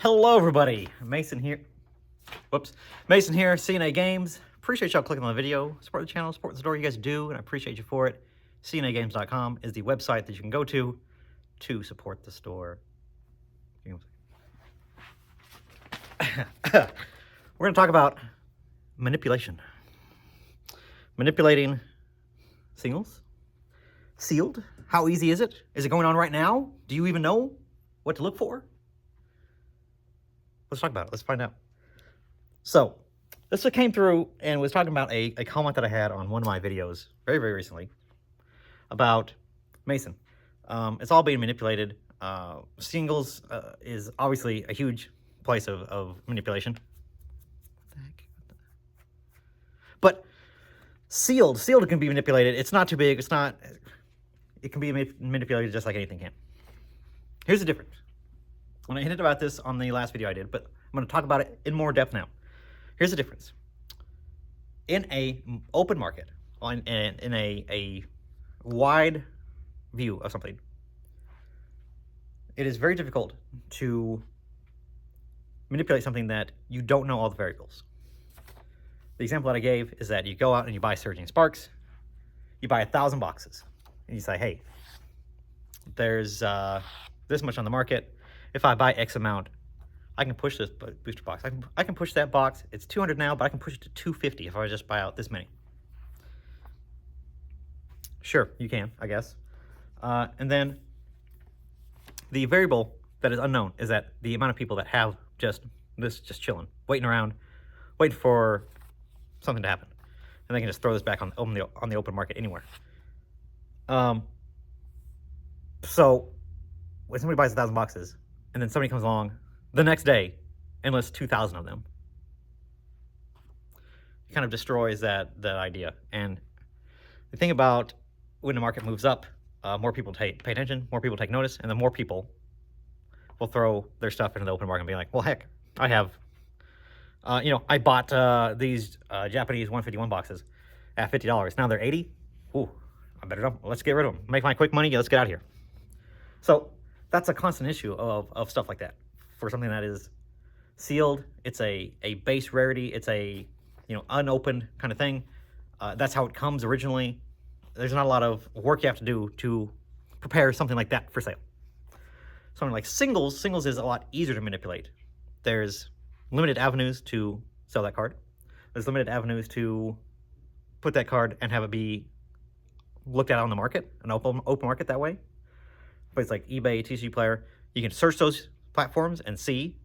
Hello, everybody. Mason here. Whoops. Mason here, CNA Games. Appreciate y'all clicking on the video. Support the channel, support the store. You guys do, and I appreciate you for it. CNAgames.com is the website that you can go to support the store. We're going to talk about manipulation. Manipulating singles. Sealed. How easy is it? Is it going on right now? Do you even know what to look for? Let's talk about it. Let's find out. So, this came through and was talking about a comment that I had on one of my videos very, very recently about Mason. It's all being manipulated. Singles is obviously a huge place of manipulation. What the heck? But sealed can be manipulated. It's not too big. It can be manipulated just like anything can. Here's the difference. When I hinted about this on the last video I did, but I'm going to talk about it in more depth now. Here's the difference. In a open market, in a wide view of something, it is very difficult to manipulate something that you don't know all the variables. The example that I gave is that you go out and you buy Surging Sparks, you buy 1,000 boxes, and you say, hey, there's this much on the market. If I buy X amount, I can push this booster box. I can push that box. It's 200 now, but I can push it to 250 if I just buy out this many. Sure, you can, I guess. And then the variable that is unknown is that the amount of people that have just chilling, waiting around, waiting for something to happen, and they can just throw this back on the open market anywhere. So when somebody buys 1,000 boxes, and then somebody comes along the next day and lists 2,000 of them, it kind of destroys that idea. And the thing about when the market moves up, more people pay attention, more people take notice, and the more people will throw their stuff into the open market and be like, well, heck, I have, I bought these Japanese 151 boxes at $50. Now they're 80. Ooh, I better don't. Let's get rid of them. Make my quick money. Let's get out of here. So that's a constant issue of stuff like that. For something that is sealed, it's a base rarity. It's a unopened kind of thing. That's how it comes originally. There's not a lot of work you have to do to prepare something like that for sale. Something like singles is a lot easier to manipulate. There's limited avenues to sell that card. There's limited avenues to put that card and have it be looked at on the market, an open market that way. Places like eBay, TCGPlayer, you can search those platforms and see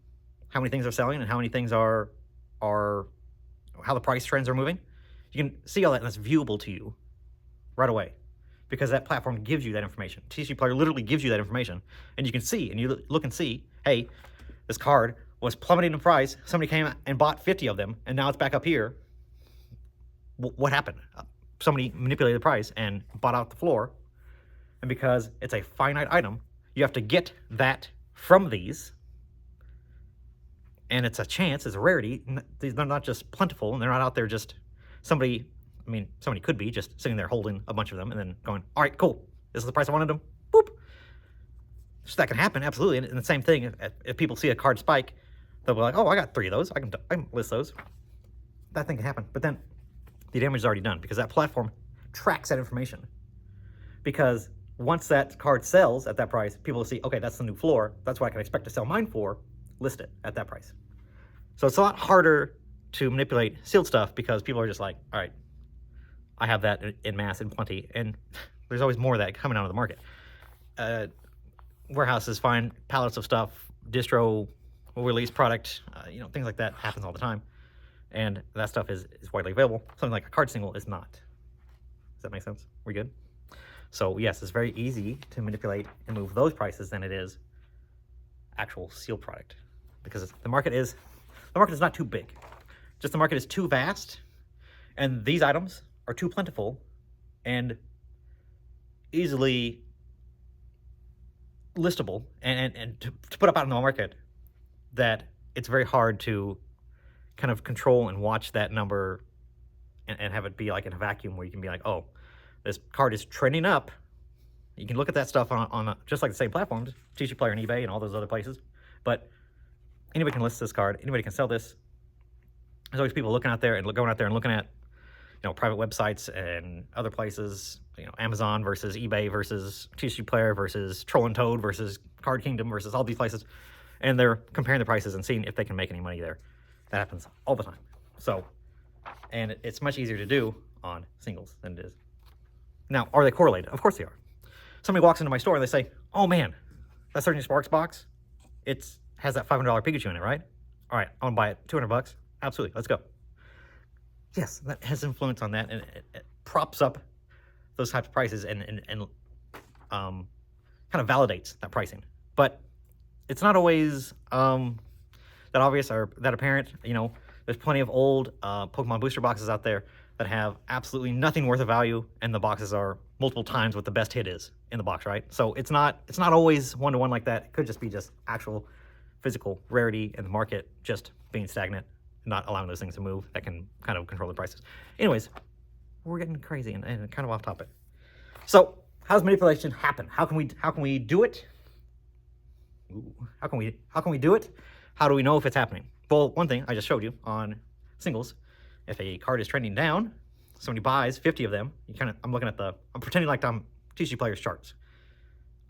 how many things are selling and how many things are how the price trends are moving. You can see all that, and that's viewable to you right away because that platform gives you that information. TCGPlayer literally gives you that information, and you can see, and you look and see, hey, this card was plummeting in price. Somebody came and bought 50 of them, and now it's back up here. What happened? Somebody manipulated the price and bought out the floor. And because it's a finite item, you have to get that from these. And it's a chance, it's a rarity. They're not just plentiful, and they're not out there just somebody could be just sitting there holding a bunch of them and then going, all right, cool, this is the price I wanted them, boop. So that can happen, absolutely. And the same thing, if people see a card spike, they'll be like, oh, I got 3 of those, I can list those. That thing can happen, but then the damage is already done because that platform tracks that information. Because once that card sells at that price, people will see, okay, that's the new floor. That's what I can expect to sell mine for. List it at that price. So it's a lot harder to manipulate sealed stuff because people are just like, all right, I have that in mass, in plenty. And there's always more of that coming out of the market. Warehouses find pallets of stuff, distro will release product, things like that happens all the time. And that stuff is widely available. Something like a card single is not. Does that make sense? We good? So yes, it's very easy to manipulate and move those prices than it is actual sealed product, because the market is not too big. Just the market is too vast, and these items are too plentiful and easily listable and to put up out in the market that it's very hard to kind of control and watch that number and have it be like in a vacuum where you can be like, oh, this card is trending up. You can look at that stuff on just like the same platforms, TCGPlayer and eBay and all those other places. But Anybody can list this card. Anybody can sell this. There's always people looking out there and going out there and looking at, private websites and other places, Amazon versus eBay versus TCGPlayer versus Troll and Toad versus Card Kingdom versus all these places. And they're comparing the prices and seeing if they can make any money there. That happens all the time. So, and it's much easier to do on singles than it is. Now, are they correlated? Of course they are. Somebody walks into my store and they say, oh man, that Surging Sparks box, it has that $500 Pikachu in it, right? All right, I want to buy it, $200. Absolutely, let's go. Yes, that has influence on that, and it props up those types of prices and kind of validates that pricing. But it's not always that obvious or that apparent. There's plenty of old Pokemon booster boxes out there that have absolutely nothing worth of value, and the boxes are multiple times what the best hit is in the box, right? So it's not always one-to-one like that. It could just be just actual physical rarity in the market just being stagnant, not allowing those things to move that can kind of control the prices. Anyways, we're getting crazy and kind of off topic. So how does manipulation happen? How can we do it? How can we do it? How do we know if it's happening? Well, one thing I just showed you on singles, if a card is trending down, somebody buys 50 of them. I'm pretending like I'm TCGPlayer's charts.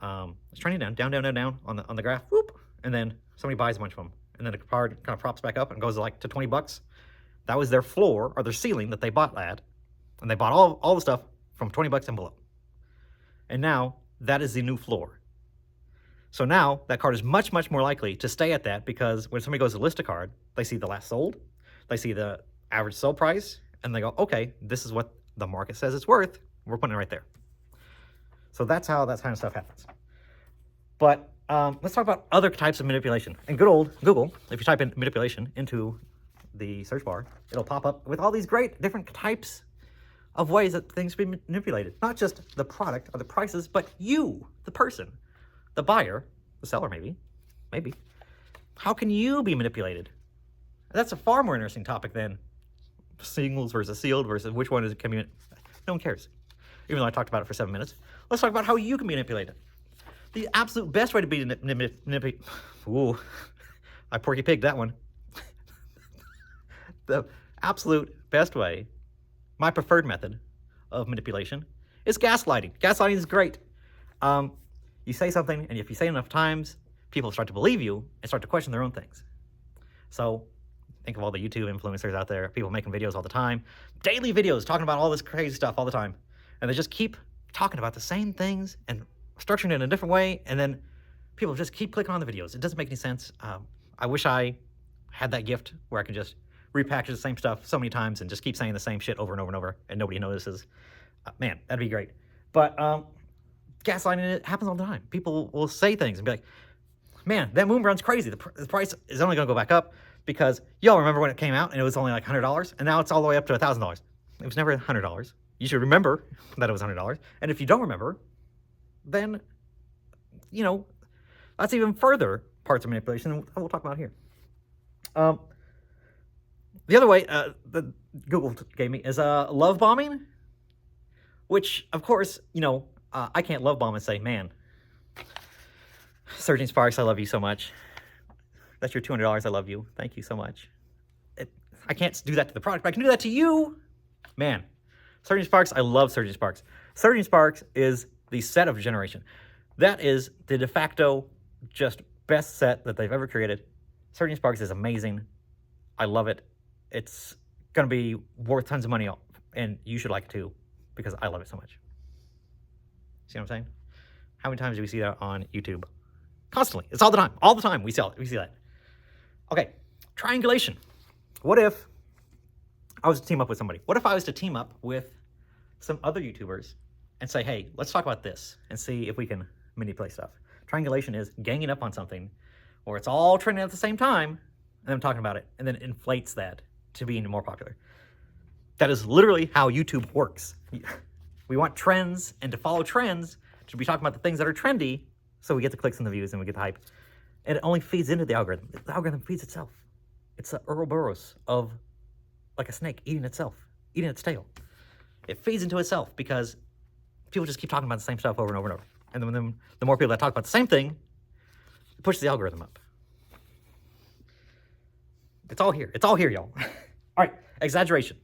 It's trending down on the graph, whoop, and then somebody buys a bunch of them. And then the card kind of props back up and goes like to $20. That was their floor or their ceiling that they bought at. And they bought all the stuff from $20 and below. And now that is the new floor. So now that card is much, much more likely to stay at that, because when somebody goes to list a card, they see the last sold, they see the average sell price, and they go, okay, this is what the market says it's worth. We're putting it right there. So that's how that kind of stuff happens. But let's talk about other types of manipulation. And good old Google, if you type in manipulation into the search bar, it'll pop up with all these great different types of ways that things can be manipulated. Not just the product or the prices, but you, the person, the buyer, the seller maybe. How can you be manipulated? That's a far more interesting topic than singles versus sealed versus which one is it. No one cares. Even though I talked about it for 7 minutes. Let's talk about how you can be manipulated. The absolute best way to be manipulated. Ooh, I porky pigged that one. The absolute best way, my preferred method of manipulation, is gaslighting. Gaslighting is great. You say something, and if you say it enough times, people start to believe you and start to question their own things. So think of all the YouTube influencers out there, people making videos all the time, daily videos talking about all this crazy stuff all the time. And they just keep talking about the same things and structuring it in a different way, and then people just keep clicking on the videos. It doesn't make any sense. I wish I had that gift where I could just repackage the same stuff so many times and just keep saying the same shit over and over and over, and nobody notices. Man, that'd be great. But gaslighting, it happens all the time. People will say things and be like, man, that moon run's crazy. The price is only going to go back up because y'all remember when it came out and it was only like $100, and now it's all the way up to $1,000. It was never $100. You should remember that it was $100. And if you don't remember, then, that's even further parts of manipulation than we'll talk about here. The other way that Google gave me is love bombing, which, of course, I can't love bomb and say, man, Surging Sparks, I love you so much. That's your $200. I love you. Thank you so much. I can't do that to the product, but I can do that to you. Man, Surging Sparks, I love Surging Sparks. Surging Sparks is the set of generation. That is the de facto just best set that they've ever created. Surging Sparks is amazing. I love it. It's going to be worth tons of money, and you should like it too, because I love it so much. See what I'm saying? How many times do we see that on YouTube? Constantly. It's all the time. All the time we see that. Okay, triangulation. What if I was to team up with somebody? What if I was to team up with some other YouTubers and say, hey, let's talk about this and see if we can manipulate stuff. Triangulation is ganging up on something where it's all trending at the same time, and then talking about it, and then inflates that to being more popular. That is literally how YouTube works. We want trends, and to follow trends, to be talking about the things that are trendy, so we get the clicks and the views and we get the hype. And it only feeds into the algorithm. The algorithm feeds itself. It's the Ouroboros of like a snake eating itself, eating its tail. It feeds into itself because people just keep talking about the same stuff over and over and over. And then the more people that talk about the same thing, it pushes the algorithm up. It's all here. It's all here, y'all. All right, exaggeration.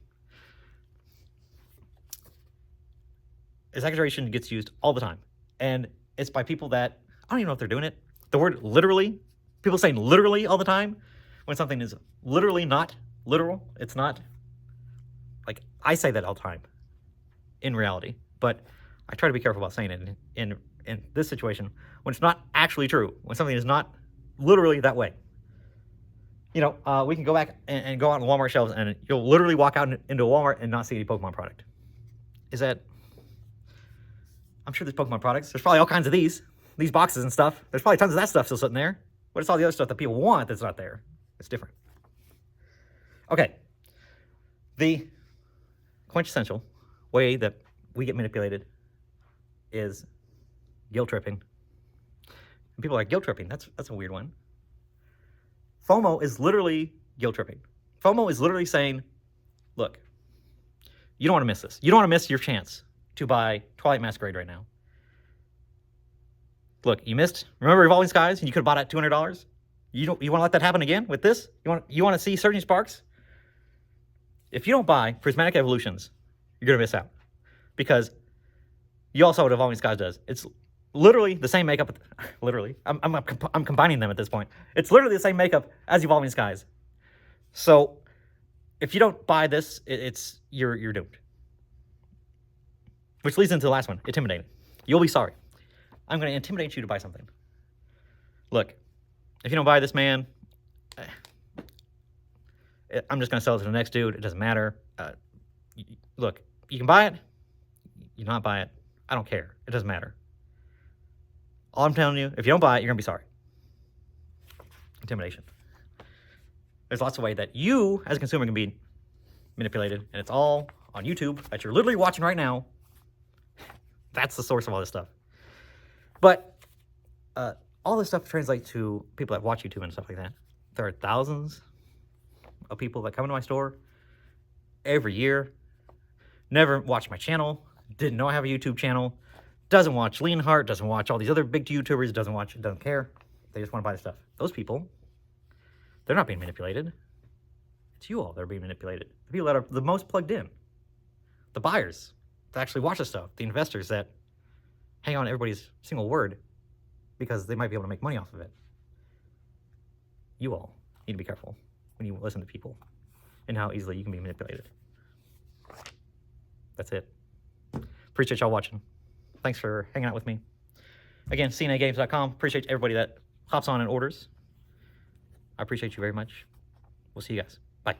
Exaggeration gets used all the time. And it's by people that, I don't even know if they're doing it. The word literally, people saying literally all the time, when something is literally not literal. It's not, like, I say that all the time in reality. But I try to be careful about saying it in this situation when it's not actually true, when something is not literally that way. You know, we can go back and go out on Walmart shelves, and you'll literally walk out into a Walmart and not see any Pokemon product. Is that... I'm sure there's Pokemon products. There's probably all kinds of these boxes and stuff. There's probably tons of that stuff still sitting there. What is all the other stuff that people want that's not there? It's different. Okay. The quintessential way that we get manipulated is guilt tripping. And people are like, guilt tripping? That's a weird one. FOMO is literally guilt tripping. FOMO is literally saying, look, you don't want to miss this. You don't want to miss your chance to buy Twilight Masquerade right now. Look, you missed. Remember Evolving Skies? And you could have bought it at $200. You want to let that happen again with this? You want to see Surging Sparks? If you don't buy Prismatic Evolutions, you're gonna miss out, because you all saw what Evolving Skies does. It's literally the same makeup. Literally, I'm combining them at this point. It's literally the same makeup as Evolving Skies. So if you don't buy this, you're doomed. Which leads into the last one, intimidating. You'll be sorry. I'm going to intimidate you to buy something. Look, if you don't buy this, man, I'm just going to sell it to the next dude. It doesn't matter. Look, you can buy it. You not buy it. I don't care. It doesn't matter. All I'm telling you, if you don't buy it, you're going to be sorry. Intimidation. There's lots of ways that you, as a consumer, can be manipulated, and it's all on YouTube that you're literally watching right now. That's the source of all this stuff. But all this stuff translates to people that watch YouTube and stuff like that. There are thousands of people that come into my store every year, never watch my channel, didn't know I have a YouTube channel, doesn't watch Leonhardt, doesn't watch all these other big YouTubers, doesn't care. They just want to buy the stuff. Those people, they're not being manipulated. It's you all that are being manipulated. The people that are the most plugged in. The buyers that actually watch the stuff. The investors that hang on to everybody's single word because they might be able to make money off of it. You all need to be careful when you listen to people and how easily you can be manipulated. That's it. Appreciate y'all watching. Thanks for hanging out with me. Again, cnagames.com. Appreciate everybody that hops on and orders. I appreciate you very much. We'll see you guys. Bye.